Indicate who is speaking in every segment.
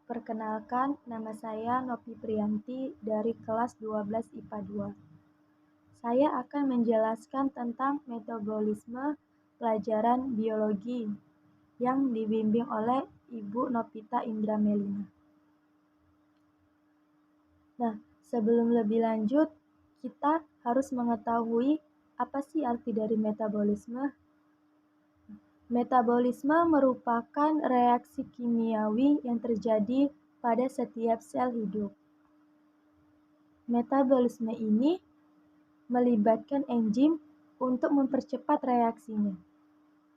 Speaker 1: Perkenalkan, nama saya Novi Priyanti dari kelas 12 IPA 2. Saya akan menjelaskan tentang metabolisme pelajaran biologi yang dibimbing oleh Ibu Novita Indra Melina. Nah, sebelum lebih lanjut, kita harus mengetahui apa sih arti dari metabolisme. Metabolisme merupakan reaksi kimiawi yang terjadi pada setiap sel hidup. Metabolisme ini melibatkan enzim untuk mempercepat reaksinya.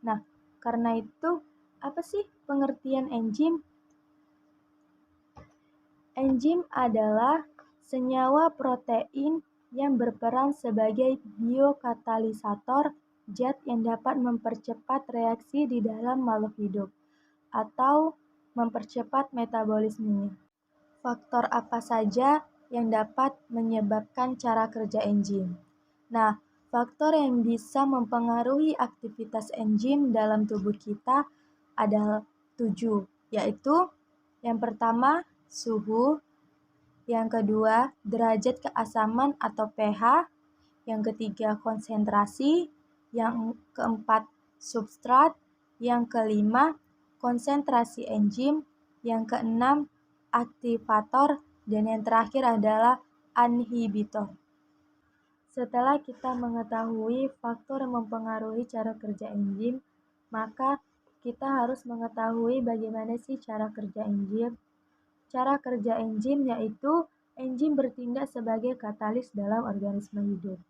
Speaker 1: Nah, karena itu, apa sih pengertian enzim? Enzim adalah senyawa protein yang berperan sebagai biokatalisator zat yang dapat mempercepat reaksi di dalam makhluk hidup atau mempercepat metabolismenya. Faktor apa saja yang dapat menyebabkan cara kerja enzim? Nah, faktor yang bisa mempengaruhi aktivitas enzim dalam tubuh kita ada 7, yaitu yang pertama suhu, yang kedua derajat keasaman atau pH, yang ketiga konsentrasi, yang keempat substrat, yang kelima konsentrasi enzim, yang keenam aktivator, dan yang terakhir adalah inhibitor. Setelah kita mengetahui faktor yang mempengaruhi cara kerja enzim, maka kita harus mengetahui bagaimana sih cara kerja enzim. Cara kerja enzim yaitu enzim bertindak sebagai katalis dalam organisme hidup.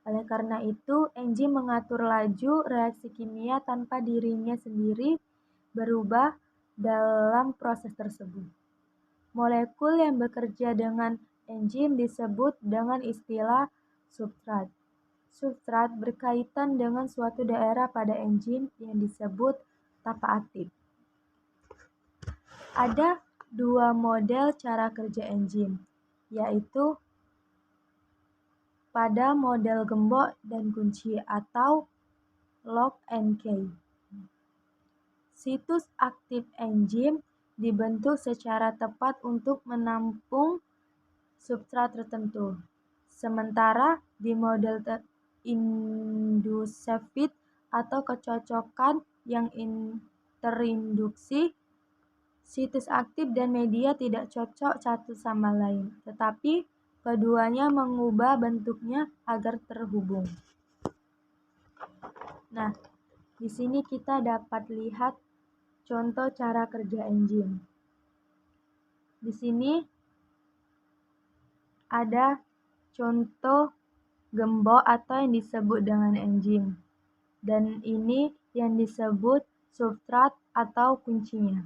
Speaker 1: Oleh karena itu, enzim mengatur laju reaksi kimia tanpa dirinya sendiri berubah dalam proses tersebut. Molekul yang bekerja dengan enzim disebut dengan istilah substrat. Substrat berkaitan dengan suatu daerah pada enzim yang disebut tapak aktif. Ada 2 model cara kerja enzim, yaitu pada model gembok dan kunci atau lock and key. Situs aktif enzim dibentuk secara tepat untuk menampung substrat tertentu. Sementara di model induced atau kecocokan yang terinduksi, situs aktif dan media tidak cocok satu sama lain, tetapi keduanya mengubah bentuknya agar terhubung. Nah, di sini kita dapat lihat contoh cara kerja enzim. Di sini ada contoh gembok atau yang disebut dengan enzim. Dan ini yang disebut substrat atau kuncinya.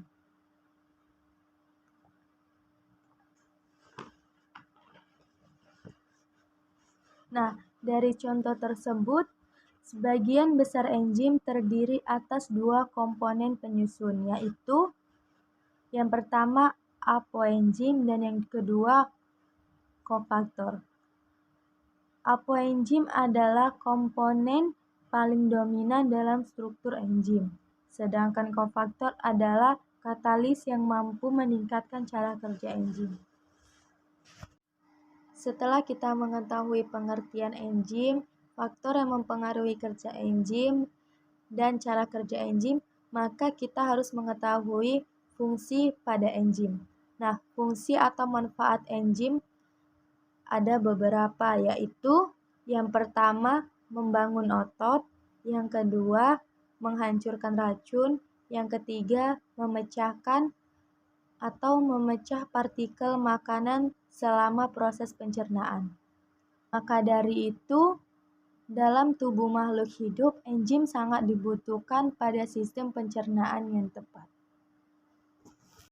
Speaker 1: Nah, dari contoh tersebut, sebagian besar enzim terdiri atas 2 komponen penyusun, yaitu yang pertama apoenzim dan yang kedua kofaktor. Apoenzim adalah komponen paling dominan dalam struktur enzim, sedangkan kofaktor adalah katalis yang mampu meningkatkan cara kerja enzim. Setelah kita mengetahui pengertian enzim, faktor yang mempengaruhi kerja enzim, dan cara kerja enzim, maka kita harus mengetahui fungsi pada enzim. Nah, fungsi atau manfaat enzim ada beberapa, yaitu yang pertama membangun otot, yang kedua menghancurkan racun, yang ketiga memecahkan atau memecah partikel makanan selama proses pencernaan. Maka dari itu, dalam tubuh makhluk hidup, enzim sangat dibutuhkan pada sistem pencernaan yang tepat.